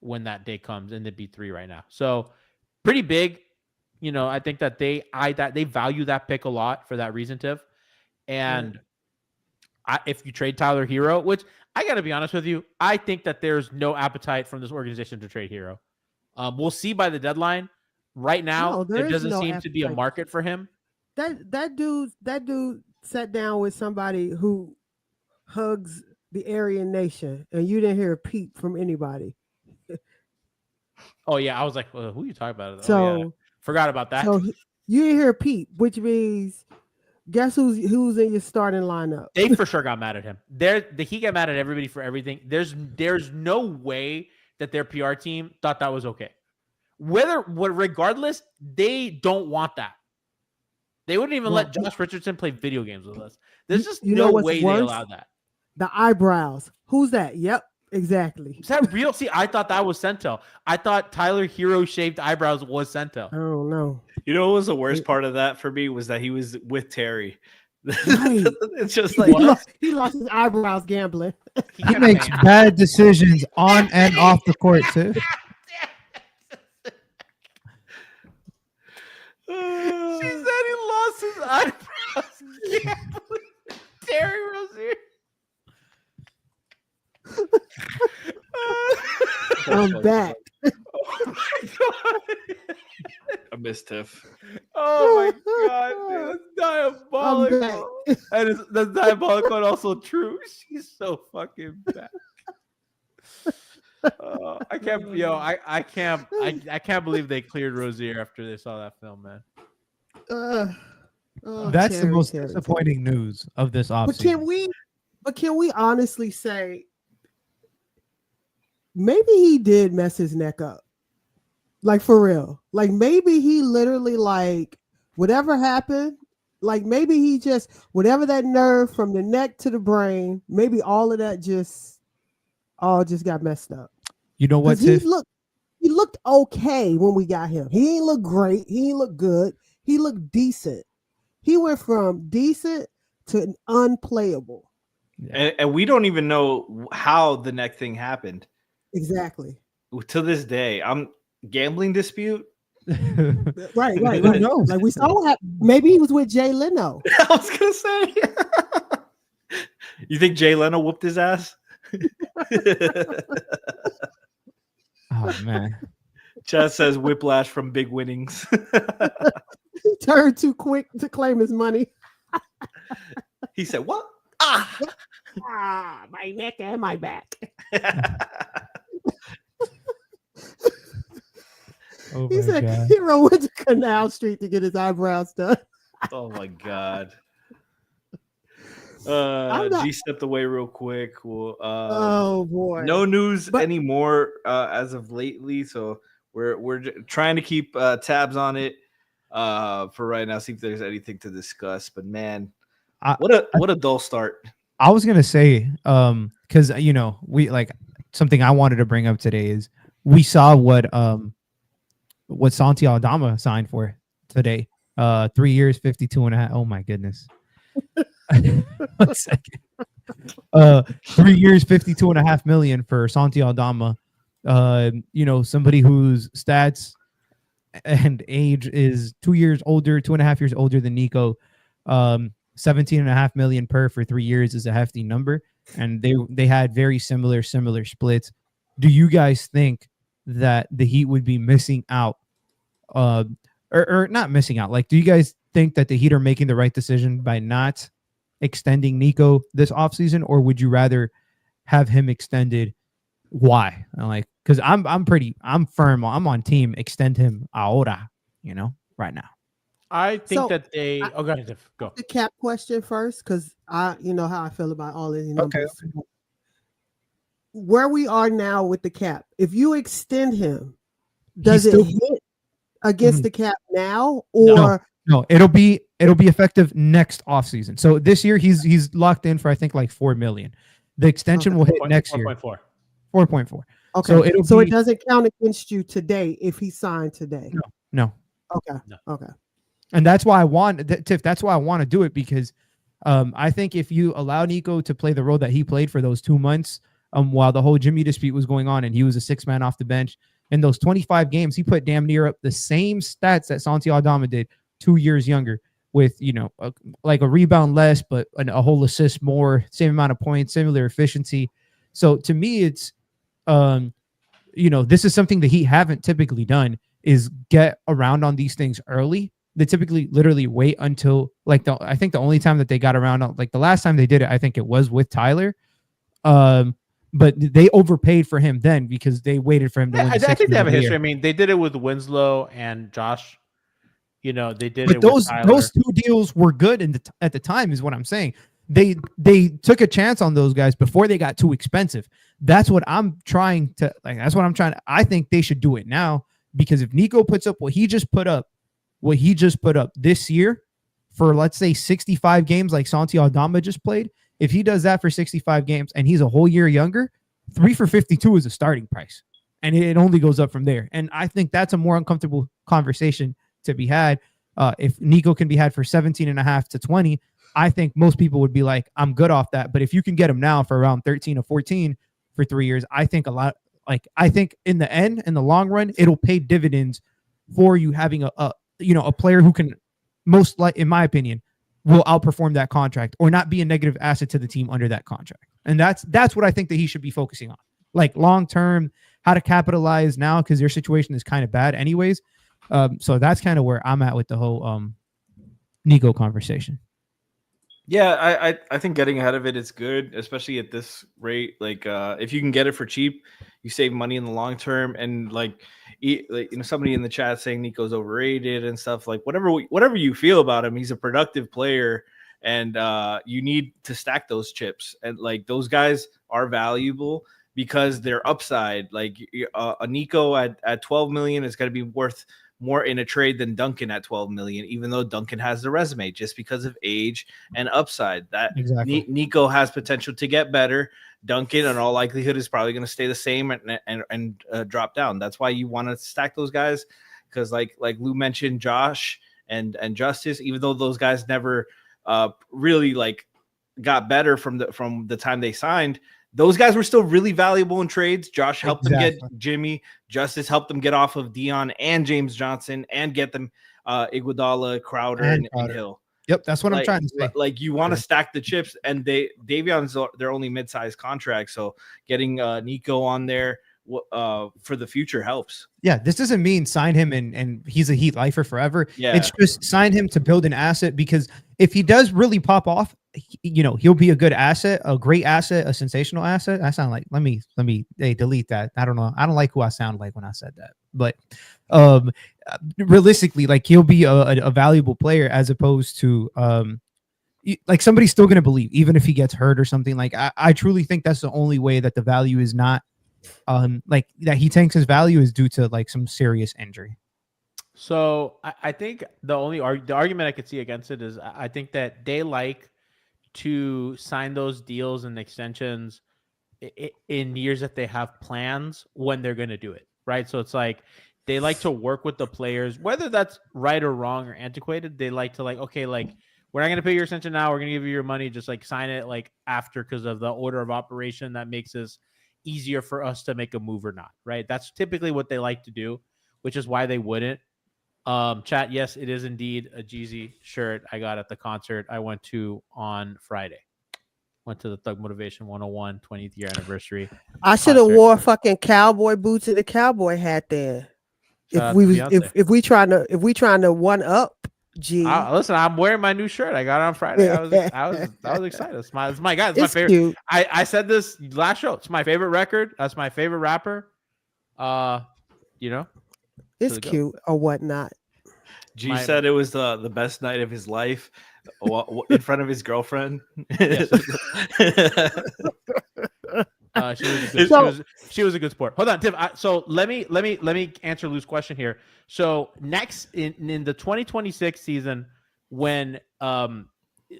when that day comes, and it'd be 3 right now. So pretty big. You know, I think that they value that pick a lot for that reason, Tiff. And if you trade Tyler Hero, which I got to be honest with you, I think that there's no appetite from this organization to trade Hero. We'll see by the deadline. Right now, No, there there is doesn't no seem to be a appetite. market for him. That dude sat down with somebody who hugs the Aryan nation, and you didn't hear a peep from anybody. Oh yeah, I was like, well, who are you talking about? So, oh, yeah. Forgot about that. you didn't hear a peep, which means guess who's in your starting lineup? They for sure got mad at him. He got mad at everybody for everything. There's no way that their PR team thought that was okay. Regardless, they don't want that. They wouldn't even let Josh Richardson play video games with us. There's just no way they allowed that. The eyebrows. Who's that? Yep, exactly. Is that real? See, I thought that was Centel. I thought Tyler Hero shaved eyebrows was Centel. I don't know. You know what was the worst part of that for me was that he was with Terry. Right. It's just like He lost his eyebrows gambling. He makes bad decisions on and off the court too. She said he lost his eyebrows gambling. Terry Rozier. I'm back. Oh my god. I miss Tiff. Oh my god, dude, that's diabolical. back. And that's diabolical and also true. She's so fucking bad. I can't believe they cleared Rozier after they saw that film, man. That's the Terry, most Terry. disappointing news of this But offseason. can we honestly say maybe he did mess his neck up? Like for real. Like maybe he literally like whatever happened, like maybe he just whatever that nerve from the neck to the brain, maybe all of that just got messed up. You know what, 'Cause Tiff? he looked okay when we got him. He ain't look great. He ain't look good. He looked decent. He went from decent to unplayable. And we don't even know how the neck thing happened. Exactly. To this day, I'm gambling dispute. Right. Who knows? Like we saw what happened. Maybe he was with Jay Leno. I was gonna say. You think Jay Leno whooped his ass? Oh man. Chaz says whiplash from big winnings. He turned too quick to claim his money. He said, "What? My neck and my back. Oh He my said God. Hero went to Canal Street to get his eyebrows done. Oh my God. I'm not. G stepped away real quick. Well, Oh boy. no news But- anymore as of lately, so we're trying to keep tabs on it for right now. See if there's anything to discuss. But man, what a dull start. I was gonna say, because we like something I wanted to bring up today is we saw what Santi Aldama signed for today. 3 years, 52.5. Oh my goodness. 1 second. 3 years, 52.5 million for Santi Aldama. Somebody whose stats and age is 2 years older, 2.5 years older than Niko. 17.5 million per for 3 years is a hefty number, and they had very similar splits. Do you guys think that the Heat would be missing out, or not missing out? Like, do you guys think that the Heat are making the right decision by not extending Niko this offseason, or would you rather have him extended? Why? Because I'm firm. I'm on team extend him ahora, right now. I think So, that they. Oh, go ahead, Tiff. Go. The cap question first, because you know how I feel about all these numbers. Okay. Where we are now with the cap, if you extend him, does He's it still- hit against Mhm. the cap now, or No, it'll be effective next offseason. So this year he's locked in for I think like 4 million. The extension Okay. will hit next year 4.4. 4.4. okay? So So, it'll it doesn't count against you today if he signed today. No. Okay. No. Okay. And that's why I want Tiff. That's why I want to do it, because I think if you allow Niko to play the role that he played for those 2 months, while the whole Jimmy dispute was going on, and he was a 6-man off the bench, in those 25 games, he put damn near up the same stats that Santi Aldama did 2 years younger, with like a rebound less, but a whole assist more, same amount of points, similar efficiency. So to me, it's this is something that he haven't typically done, is get around on these things early. They typically literally wait until I think the only time that they got around on, like the last time they did it, I think it was with Tyler. But they overpaid for him then because they waited for him to win. I think they have a history. Year. I mean, they did it with Winslow and Josh. They did But it those with Tyler. those 2 deals were good at the time, is what I'm saying. They took a chance on those guys before they got too expensive. That's what I'm trying to I think they should do it now, because if Niko puts up what he just put up this year for, let's say, 65 games like Santi Aldama just played, if he does that for 65 games and he's a whole year younger, 3 for 52 is a starting price, and it only goes up from there. And I think that's a more uncomfortable conversation to be had. If Niko can be had for 17.5 to 20, I think most people would be like, I'm good off that. But if you can get him now for around 13 or 14 for 3 years, I think I think in the end, in the long run, it'll pay dividends for you having a player who can, most like, in my opinion, will outperform that contract or not be a negative asset to the team under that contract. And that's what I think that he should be focusing on, like long term, how to capitalize now, because their situation is kind of bad anyways. So that's kind of where I'm at with the whole Niko conversation. Yeah, I think getting ahead of it is good, especially at this rate. Like, if you can get it for cheap, you save money in the long term. And somebody in the chat saying Niko's overrated and stuff. Like, whatever you feel about him, he's a productive player, and you need to stack those chips. And like, those guys are valuable because their upside. Like, a Niko at 12 million is going to be worth more in a trade than Duncan at 12 million, even though Duncan has the resume, just because of age and upside. That Exactly. Niko has potential to get better. Duncan, in all likelihood, is probably going to stay the same and drop down. That's why you want to stack those guys, because like Lou mentioned, Josh and Justice, even though those guys never really got better from the time they signed, those guys were still really valuable in trades. Josh helped them get Jimmy. Justice helped them get off of Dion and James Johnson and get them Iguodala, Crowder, and Hill. Yep, that's what I'm trying to say. Like, you want to stack the chips, and Davion's their only mid-sized contract, so getting Niko on there for the future helps. Yeah, this doesn't mean sign him and he's a Heat lifer forever. Yeah, it's just sign him to build an asset, because if he does really pop off, he'll be a good asset, a great asset, a sensational asset. I sound like let me delete that. I don't know. I don't like who I sound like when I said that. but um, realistically, like he'll be a valuable player as opposed to like somebody's still going to believe even if he gets hurt or something. Like I truly think that's the only way that the value is not like that he tanks his value is due to like some serious injury. So I think the argument I could see against it is I think that they like to sign those deals and extensions in years that they have plans when they're going to do it, right? So it's like they like to work with the players, whether that's right or wrong or antiquated. They like to like, okay, like we're not going to pay your extension now. We're going to give you your money. Just like sign it like after because of the order of operation that makes this easier for us to make a move or not, right? That's typically what they like to do, which is why they wouldn't. Chat, yes, it is indeed a Jeezy shirt I got at the concert I went to on Friday. Went to the Thug Motivation 101 20th year anniversary. I should have wore fucking cowboy boots and a cowboy hat there. If we trying to one up, G. Listen, I'm wearing my new shirt. I got it on Friday. I was excited. It's my guy. It's my favorite. Cute. I said this last show. It's my favorite record. That's my favorite rapper. You know, it's cute or whatnot. G said it was the best night of his life in front of his girlfriend. She was a good sport. Hold on, Tiff. So let me answer Lou's question here. So next in the 2026 season, when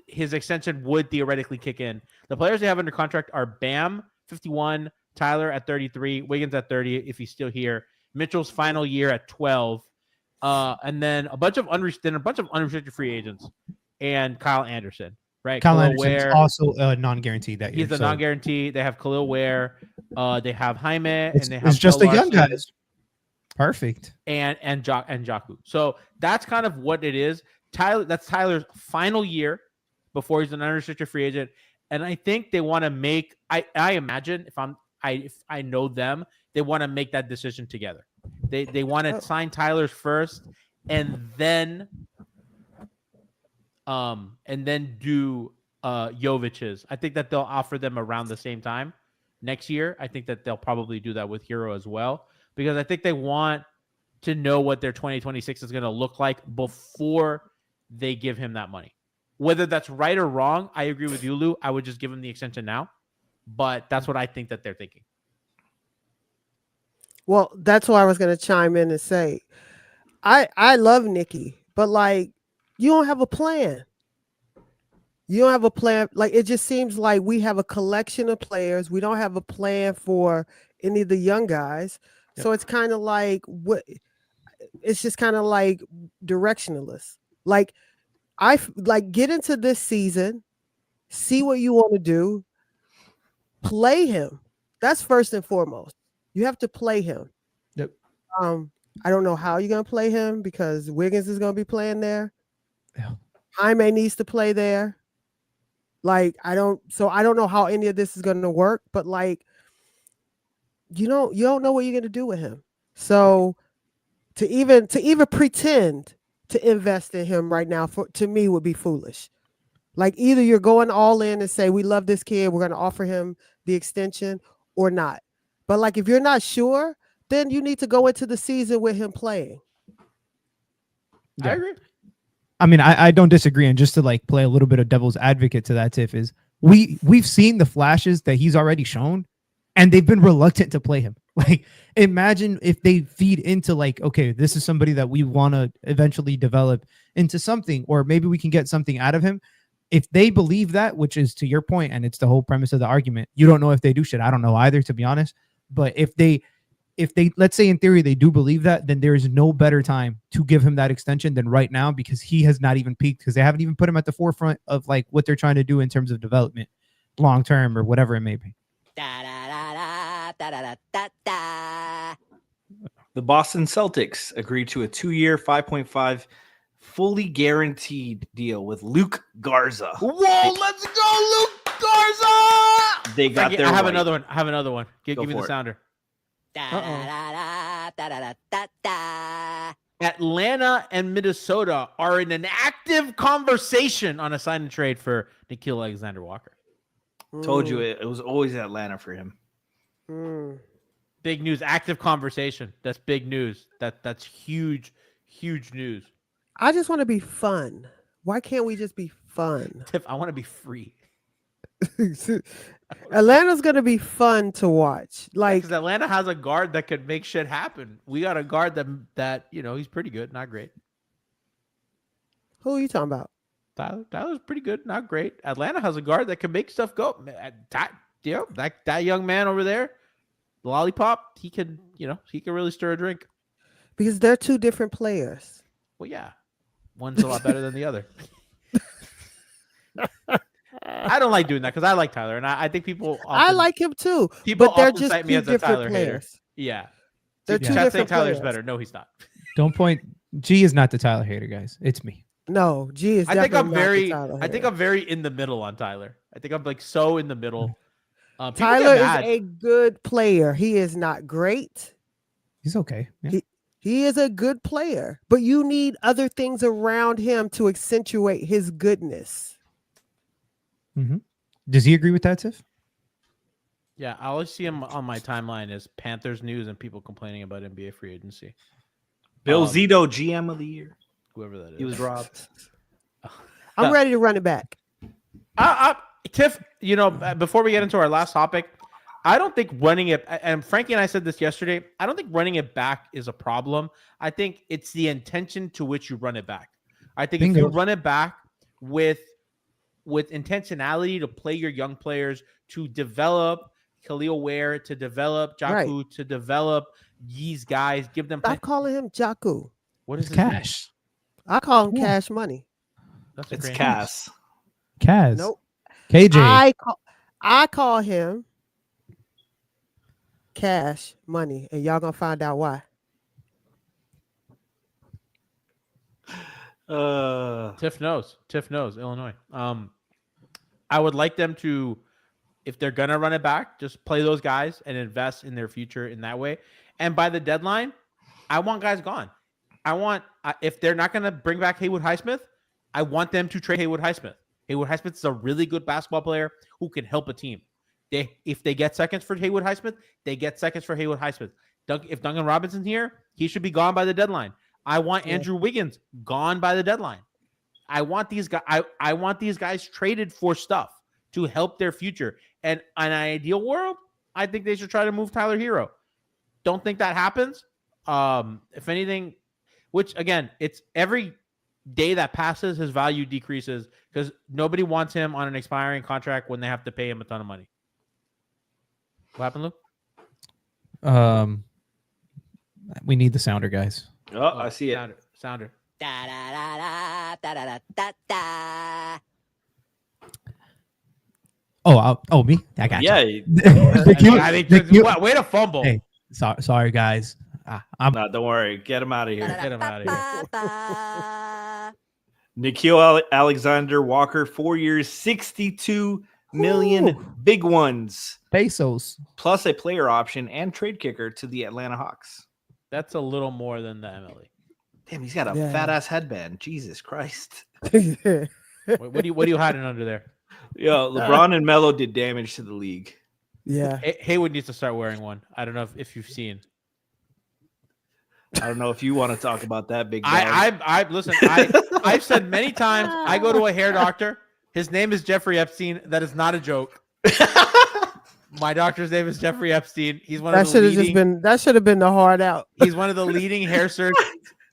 his extension would theoretically kick in, the players they have under contract are Bam 51, Tyler at 33, Wiggins at 30 if he's still here, Mitchell's final year at 12. And then a bunch of unrestricted free agents and Kyle Anderson, right? Kyle Anderson is also non-guaranteed that year. He's a non-guarantee. They have Khalil Ware, they have Jaime, and they have it's just the young Larson, guys. Perfect. And Jaku. So that's kind of what it is. That's Tyler's final year before he's an unrestricted free agent. And I think they want to make. I imagine if I know them, they want to make that decision together. They want to sign Tyler's first, and then do Jovic's. I think that they'll offer them around the same time next year. I think that they'll probably do that with Hero as well, because I think they want to know what their 2026 is going to look like before they give him that money. Whether that's right or wrong, I agree with you, Lou. I would just give him the extension now, but that's what I think that they're thinking. Well, that's what I was going to chime in and say. I love Nikki, but like, you don't have a plan. You don't have a plan. Like, it just seems like we have a collection of players. We don't have a plan for any of the young guys. Yep. So it's kind of like it's just kind of like directionless. Like, get into this season, see what you want to do, play him. That's first and foremost. You have to play him. Yep. I don't know how you're gonna play him because Wiggins is gonna be playing there. Yeah. Jaime needs to play there. Like, I don't know how any of this is gonna work, but like, you don't know what you're gonna do with him. So to even pretend to invest in him right now to me would be foolish. Like, either you're going all in and say we love this kid, we're gonna offer him the extension, or not. But like, if you're not sure, then you need to go into the season with him playing. Yeah. I agree. I mean, I don't disagree. And just to like play a little bit of devil's advocate to that, Tiff, is we've seen the flashes that he's already shown, and they've been reluctant to play him. Like, imagine if they feed into like, okay, this is somebody that we want to eventually develop into something, or maybe we can get something out of him. If they believe that, which is to your point, and it's the whole premise of the argument, you don't know if they do shit. I don't know either, to be honest. But if they, let's say in theory, they do believe that, then there is no better time to give him that extension than right now, because he has not even peaked, because they haven't even put him at the forefront of like what they're trying to do in terms of development, long term or whatever it may be. The Boston Celtics agreed to a 2-year, $5.5 fully guaranteed deal with Luke Garza. Whoa, let's go, Luke Garza! They got their. I have another one. Give me the sounder. Atlanta and Minnesota are in an active conversation on a sign and trade for Nickeil Alexander-Walker. Told you it was always Atlanta for him. Big news. Active conversation. That's big news. That's huge news. I just want to be fun. Why can't we just be fun? Tiff, I want to be free. Atlanta's gonna be fun to watch. Like Because Atlanta has a guard that could make shit happen. We got a guard that he's pretty good, not great. who are you talking about? Tyler's pretty good, not great. Atlanta has a guard that can make stuff go. That young man over there, Lollipop, he can really stir a drink. Because they're two different players. Well, yeah, one's a lot better than the other. I don't like doing that because I like Tyler, and I think people. I like him too. People but they're often just cite me two as a different Tyler players. hater. Yeah, They're Chat two saying different Tyler's players. better. No, he's not. Don't point. G is not the Tyler hater, guys. It's me. No, G is. I think I'm definitely very. not the Tyler I think hater. I'm very in the middle on Tyler. I think I'm like so in the middle. People get Tyler is mad. a good player. He is not great. He's okay. Yeah. He is a good player, but you need other things around him to accentuate his goodness. Does he agree with that, Tiff? Yeah, I always see him on my timeline as Panthers news and people complaining about NBA free agency. Bill Zito, GM of the year. Whoever that is. He was robbed. I'm ready to run it back. Tiff, before we get into our last topic, I don't think running it, and Frankie and I said this yesterday, I don't think running it back is a problem. I think it's the intention to which you run it back. I think if you run it back with intentionality to play your young players, to develop Khalil Ware, to develop Jakku, to develop these guys, give them. Stop calling him Jakku. What is It's his Cash. I call him Cash Money. name? That's It's great Cass. Kaz. Nope. KJ. I call him Cash Money, and y'all gonna find out why. name. Tiff knows. Illinois. I would like them to, if they're gonna run it back, just play those guys and invest in their future in that way. And by the deadline, I want guys gone. I want if they're not gonna bring back Haywood Highsmith, I want them to trade Haywood Highsmith. Haywood Highsmith is a really good basketball player who can help a team. If they get seconds for Haywood Highsmith, they get seconds for Haywood Highsmith. If Duncan Robinson's here, he should be gone by the deadline. I want Andrew Wiggins gone by the deadline. I want these guys. I want these guys traded for stuff to help their future. And in an ideal world, I think they should try to move Tyler Hero. Don't think that happens. If anything, which again, it's every day that passes, his value decreases because nobody wants him on an expiring contract when they have to pay him a ton of money. What happened, Lou? We need the sounder, guys. Oh, I see it. Sounder. Da da da da da da da. Oh, me? I got Yeah. you. The cute- Way to fumble. Hey, sorry, guys. I'm No, don't worry. Get him out of here. Get him out of here. Da. Nikhil Alexander Walker, 4 years, 62 million big ones, pesos. plus a player option and trade kicker to the Atlanta Hawks. That's a little more than the MLE. Damn, he's got a Yeah. fat ass headband. Jesus Christ. What are you hiding under there? Yo, LeBron and Melo did damage to the league. Yeah. Haywood needs to start wearing one. I don't know if you've seen. I don't know if you want to talk about that big dog. Listen. I've said many times. I go to a hair doctor. His name is Jeffrey Epstein. That is not a joke. My doctor's name is Jeffrey Epstein. He's one of the leading. That should have been the hard out. He's one of the leading hair surgeons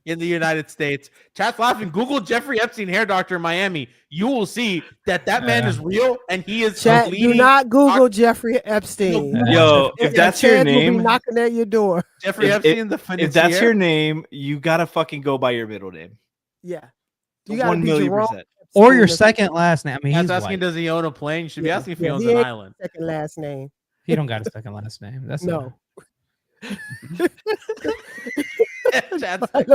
in the United States. Chat's laughing. Google Jeffrey Epstein hair doctor in Miami. You will see that man is real and he is. Chat, do not Google Jeffrey Epstein. Yo, if that's your Chad will be name, knocking at your door. Jeffrey Epstein, the financier. if that's your name, you gotta fucking go by your middle name. Yeah. You gotta 1 be million Jerome percent. Or your Epstein. second last name. I mean, That's he's asking, white. does he own a plane? You should be asking if he owns he an ain't island. Second last name. He don't got a second last name. That's No. Chat's like,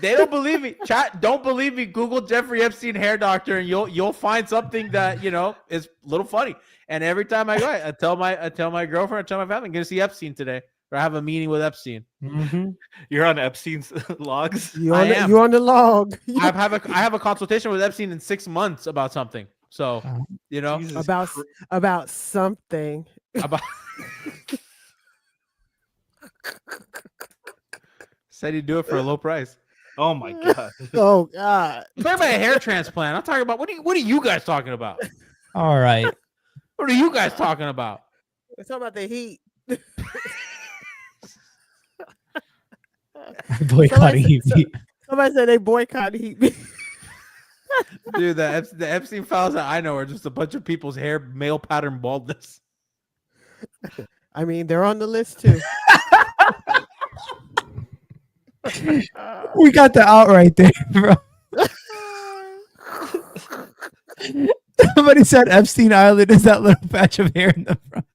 they don't believe me. Chat, don't believe me. Google Jeffrey Epstein hair doctor, and you'll find something that is a little funny. And every time I go, I tell my girlfriend, I tell my family, I'm gonna see Epstein today, or I have a meeting with Epstein. Mm-hmm. You're on Epstein's logs. You I am. you on the log. I have a consultation with Epstein in 6 months about something. So Jesus about something. about Said he'd do it for a low price. Oh my god. Oh God. I'm talking about a hair transplant. I'm talking about what are you guys talking about? All right. What are you guys talking about? We're talking about the Heat. Boycotting Heat. Somebody said they boycott Heat. Dude, the Epstein files that I know are just a bunch of people's hair male pattern baldness. I mean, they're on the list too. We got the out right there, bro. Somebody said Epstein Island is that little patch of hair in the front.